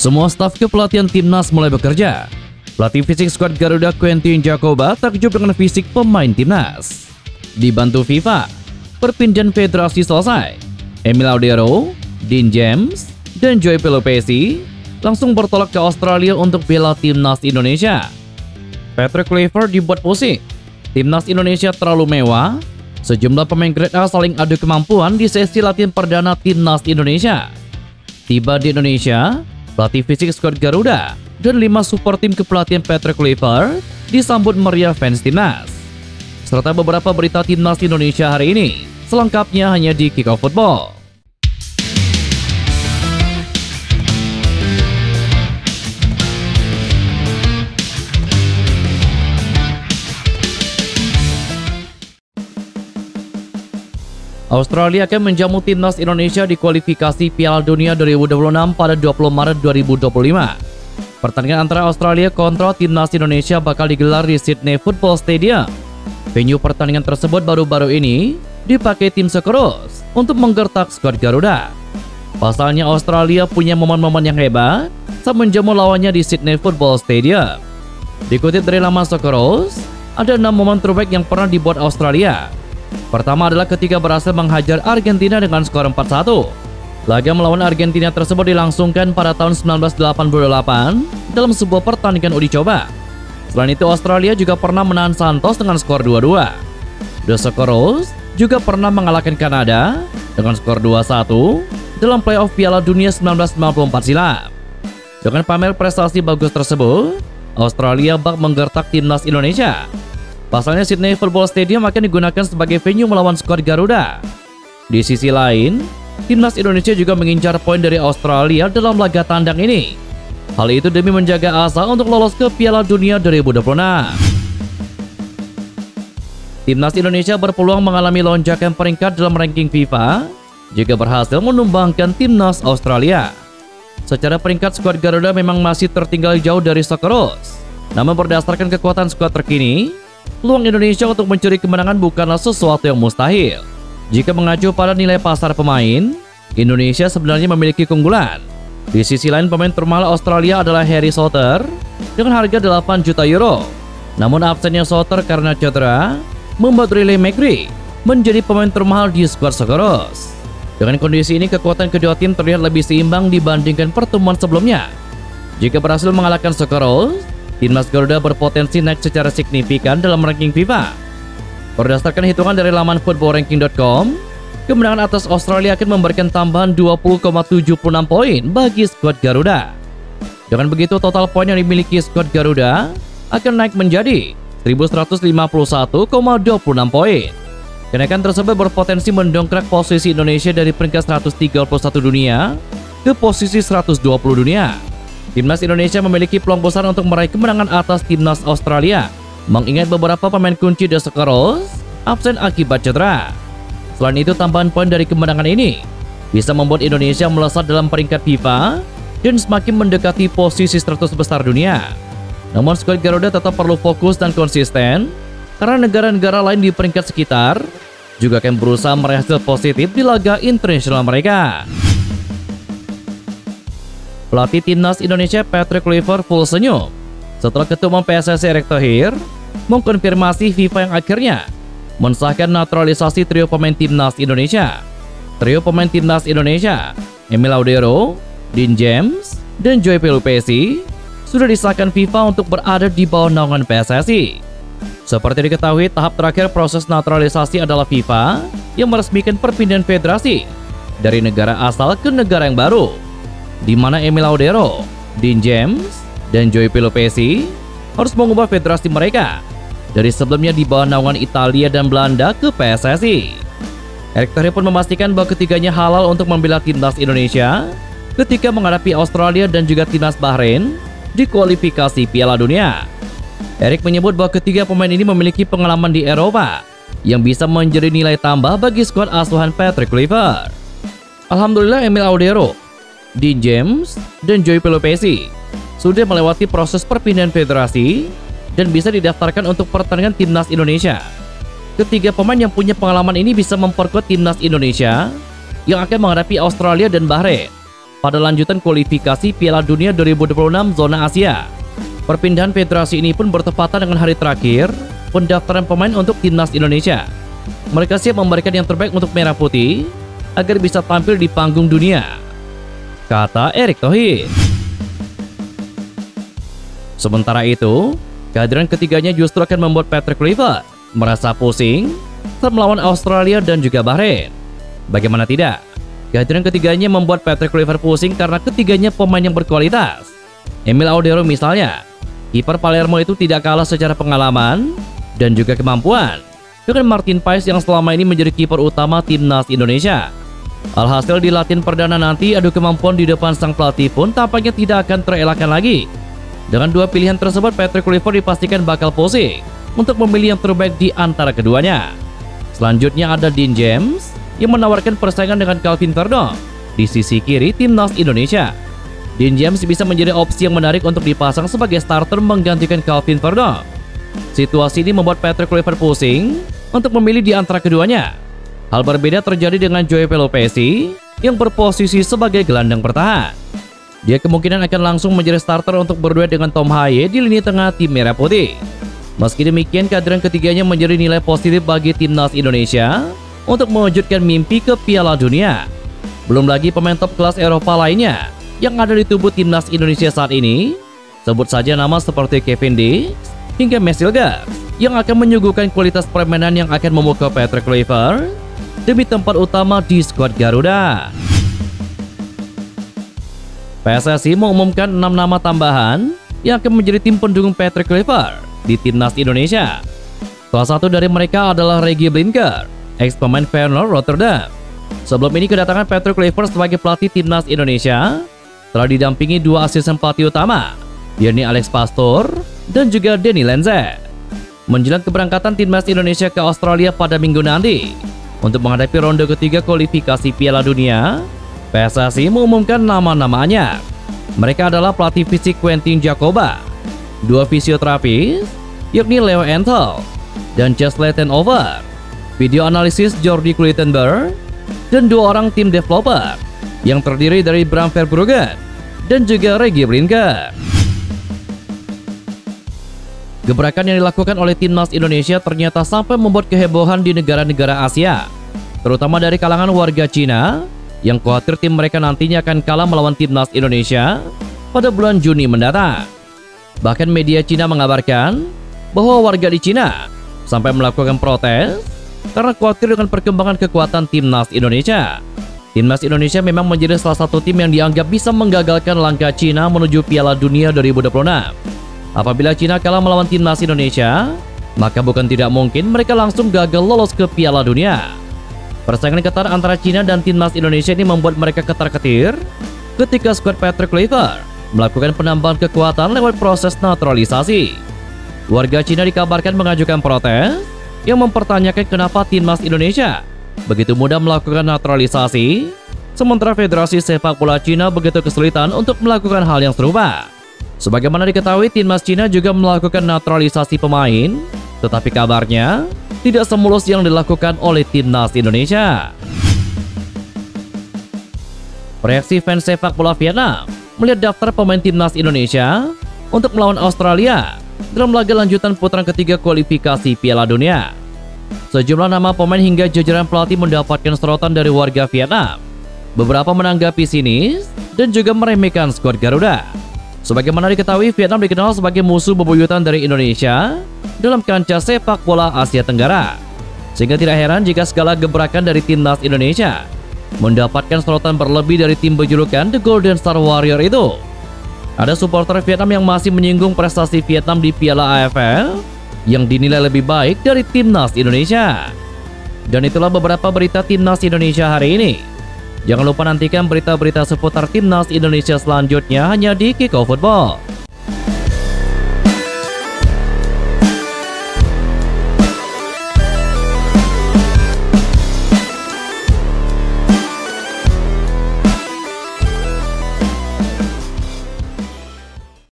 Semua staf kepelatihan timnas mulai bekerja. Pelatih fisik skuad Garuda Quentin Jacoba takjub dengan fisik pemain timnas. Dibantu FIFA, perpindahan federasi selesai. Emil Audero, Dean James, dan Joey Pelopesi langsung bertolak ke Australia untuk bela timnas Indonesia. Patrick Kluivert dibuat pusing. Timnas Indonesia terlalu mewah. Sejumlah pemain grade A saling adu kemampuan di sesi latihan perdana timnas Indonesia. Tiba di Indonesia, pelatih fisik skuad Garuda dan 5 support tim kepelatihan Patrick Kluivert disambut meriah fans timnas. Serta beberapa berita timnas Indonesia hari ini. Selengkapnya hanya di Kick Off Football. Australia akan menjamu timnas Indonesia di kualifikasi Piala Dunia 2026 pada 20 Maret 2025. Pertandingan antara Australia kontra timnas Indonesia bakal digelar di Sydney Football Stadium. Venue pertandingan tersebut baru-baru ini dipakai tim Socceroos untuk menggertak skuad Garuda. Pasalnya Australia punya momen-momen yang hebat saat menjamu lawannya di Sydney Football Stadium. Dikutip dari laman Socceroos, ada 6 momen terbaik yang pernah dibuat Australia. Pertama adalah ketika berhasil menghajar Argentina dengan skor 4-1. Laga melawan Argentina tersebut dilangsungkan pada tahun 1988 dalam sebuah pertandingan uji coba. Selain itu, Australia juga pernah menahan Santos dengan skor 2-2. The Socceroos juga pernah mengalahkan Kanada dengan skor 2-1 dalam playoff Piala Dunia 1994 silam. Dengan pamer prestasi bagus tersebut, Australia bak menggertak timnas Indonesia. Pasalnya Sydney Football Stadium akan digunakan sebagai venue melawan skuad Garuda. Di sisi lain, timnas Indonesia juga mengincar poin dari Australia dalam laga tandang ini. Hal itu demi menjaga asa untuk lolos ke Piala Dunia 2026. Timnas Indonesia berpeluang mengalami lonjakan peringkat dalam ranking FIFA jika berhasil menumbangkan timnas Australia. Secara peringkat, skuad Garuda memang masih tertinggal jauh dari Socceroos. Namun berdasarkan kekuatan skuad terkini, peluang Indonesia untuk mencuri kemenangan bukanlah sesuatu yang mustahil. Jika mengacu pada nilai pasar pemain, Indonesia sebenarnya memiliki keunggulan. Di sisi lain, pemain termahal Australia adalah Harry Souttar dengan harga 8 juta euro. Namun absennya Souttar karena cedera membuat Riley McGree menjadi pemain termahal di skuad Socceroos. Dengan kondisi ini, kekuatan kedua tim terlihat lebih seimbang dibandingkan pertemuan sebelumnya. Jika berhasil mengalahkan Socceroos, timnas Garuda berpotensi naik secara signifikan dalam ranking FIFA. Berdasarkan hitungan dari laman footballranking.com, kemenangan atas Australia akan memberikan tambahan 20,76 poin bagi skuad Garuda. Dengan begitu, total poin yang dimiliki skuad Garuda akan naik menjadi 1151,26 poin. Kenaikan tersebut berpotensi mendongkrak posisi Indonesia dari peringkat 131 dunia ke posisi 120 dunia. Timnas Indonesia memiliki peluang besar untuk meraih kemenangan atas timnas Australia, mengingat beberapa pemain kunci The Socceroos absen akibat cedera. Selain itu, tambahan poin dari kemenangan ini bisa membuat Indonesia melesat dalam peringkat FIFA dan semakin mendekati posisi 100 besar dunia. Namun skuad Garuda tetap perlu fokus dan konsisten karena negara-negara lain di peringkat sekitar juga akan berusaha meraih hasil positif di laga internasional mereka. Pelatih timnas Indonesia Patrick Kluivert full senyum setelah Ketua Umum PSSI Erick Thohir mengkonfirmasi FIFA yang akhirnya mensahkan naturalisasi trio pemain timnas Indonesia. Trio pemain timnas Indonesia, Emil Audero, Dean James, dan Joey Pelopesi sudah disahkan FIFA untuk berada di bawah naungan PSSI. Seperti diketahui, tahap terakhir proses naturalisasi adalah FIFA yang meresmikan perpindahan federasi dari negara asal ke negara yang baru, di mana Emil Audero, Dean James, dan Joey Pelopesi harus mengubah federasi mereka dari sebelumnya di bawah naungan Italia dan Belanda ke PSSI. Erick Thohir pun memastikan bahwa ketiganya halal untuk membela timnas Indonesia ketika menghadapi Australia dan juga timnas Bahrain di kualifikasi Piala Dunia. Erick menyebut bahwa ketiga pemain ini memiliki pengalaman di Eropa yang bisa menjadi nilai tambah bagi skuad asuhan Patrick Kluivert. Alhamdulillah, Emil Audero, Dean James, dan Joey Pelopesi sudah melewati proses perpindahan federasi dan bisa didaftarkan untuk pertandingan timnas Indonesia. Ketiga pemain yang punya pengalaman ini bisa memperkuat timnas Indonesia yang akan menghadapi Australia dan Bahrain. pada lanjutan kualifikasi Piala Dunia 2026 zona Asia. Perpindahan federasi ini pun bertepatan dengan hari terakhir pendaftaran pemain untuk timnas Indonesia. Mereka siap memberikan yang terbaik untuk Merah Putih agar bisa tampil di panggung dunia, kata Erick Thohir. Sementara itu, kehadiran ketiganya justru akan membuat Patrick Kluivert merasa pusing saat melawan Australia dan juga Bahrain. Bagaimana tidak? Kehadiran ketiganya membuat Patrick Kluivert pusing karena ketiganya pemain yang berkualitas. Emil Audero misalnya, kiper Palermo itu tidak kalah secara pengalaman dan juga kemampuan dengan Martin Paes yang selama ini menjadi kiper utama timnas Indonesia. Alhasil di latihan perdana nanti adu kemampuan di depan sang pelatih pun tampaknya tidak akan terelakkan lagi. Dengan dua pilihan tersebut, Patrick Kluivert dipastikan bakal pusing untuk memilih yang terbaik di antara keduanya. Selanjutnya ada Dean James yang menawarkan persaingan dengan Calvin Verdong di sisi kiri timnas Indonesia. Dean James bisa menjadi opsi yang menarik untuk dipasang sebagai starter menggantikan Calvin Verdong. Situasi ini membuat Patrick Kluivert pusing untuk memilih di antara keduanya. Hal berbeda terjadi dengan Joey Pelopesi yang berposisi sebagai gelandang bertahan. Dia kemungkinan akan langsung menjadi starter untuk berduet dengan Tom Haye di lini tengah tim Merah Putih. Meski demikian, kehadiran ketiganya menjadi nilai positif bagi timnas Indonesia untuk mewujudkan mimpi ke Piala Dunia. Belum lagi pemain top kelas Eropa lainnya yang ada di tubuh timnas Indonesia saat ini. Sebut saja nama seperti Kevin Dix hingga Mesilgas yang akan menyuguhkan kualitas permainan yang akan memukau Patrick Kluivert demi tempat utama di skuad Garuda. PSSI mengumumkan 6 nama tambahan yang akan menjadi tim pendukung Patrick Kluivert di timnas Indonesia. Salah satu dari mereka adalah Regie Blinker, ex-pemain Feyenoord Rotterdam. Sebelum ini kedatangan Patrick Kluivert sebagai pelatih timnas Indonesia telah didampingi dua asisten pelatih utama, yakni Alex Pastoor dan juga Denny Lenze. Menjelang keberangkatan timnas Indonesia ke Australia pada minggu nanti untuk menghadapi ronde ketiga kualifikasi Piala Dunia, PSSI mengumumkan nama-namanya. Mereka adalah pelatih fisik Quentin Jacoba, dua fisioterapis yakni Leo Entel dan Chesley Tenover, video analisis Jordi Kluitenberg, dan dua orang tim developer yang terdiri dari Bram Verbruggen dan juga Regie Blinker. Gebrakan yang dilakukan oleh timnas Indonesia ternyata sampai membuat kehebohan di negara-negara Asia, terutama dari kalangan warga Cina yang khawatir tim mereka nantinya akan kalah melawan timnas Indonesia pada bulan Juni mendatang. Bahkan media Cina mengabarkan bahwa warga di Cina sampai melakukan protes karena khawatir dengan perkembangan kekuatan timnas Indonesia. Timnas Indonesia memang menjadi salah satu tim yang dianggap bisa menggagalkan langkah Cina menuju Piala Dunia 2026. Apabila Cina kalah melawan timnas Indonesia, maka bukan tidak mungkin mereka langsung gagal lolos ke Piala Dunia. Persaingan ketat antara Cina dan timnas Indonesia ini membuat mereka ketar-ketir ketika skuad Patrick Kluivert melakukan penambahan kekuatan lewat proses naturalisasi. Warga Cina dikabarkan mengajukan protes yang mempertanyakan kenapa timnas Indonesia begitu mudah melakukan naturalisasi, sementara Federasi Sepak Bola Cina begitu kesulitan untuk melakukan hal yang serupa. Sebagaimana diketahui, timnas Cina juga melakukan naturalisasi pemain, tetapi kabarnya tidak semulus yang dilakukan oleh timnas Indonesia. Reaksi fans sepak bola Vietnam melihat daftar pemain timnas Indonesia untuk melawan Australia dalam laga lanjutan putaran ketiga kualifikasi Piala Dunia. Sejumlah nama pemain hingga jajaran pelatih mendapatkan sorotan dari warga Vietnam. Beberapa menanggapi sinis dan juga meremehkan skuad Garuda. Sebagaimana diketahui, Vietnam dikenal sebagai musuh bebuyutan dari Indonesia dalam kancah sepak bola Asia Tenggara. Sehingga tidak heran jika segala gebrakan dari timnas Indonesia mendapatkan sorotan berlebih dari tim berjulukan The Golden Star Warrior itu. Ada supporter Vietnam yang masih menyinggung prestasi Vietnam di Piala AFF yang dinilai lebih baik dari timnas Indonesia. Dan itulah beberapa berita timnas Indonesia hari ini. Jangan lupa nantikan berita-berita seputar timnas Indonesia selanjutnya hanya di Kickoff Football.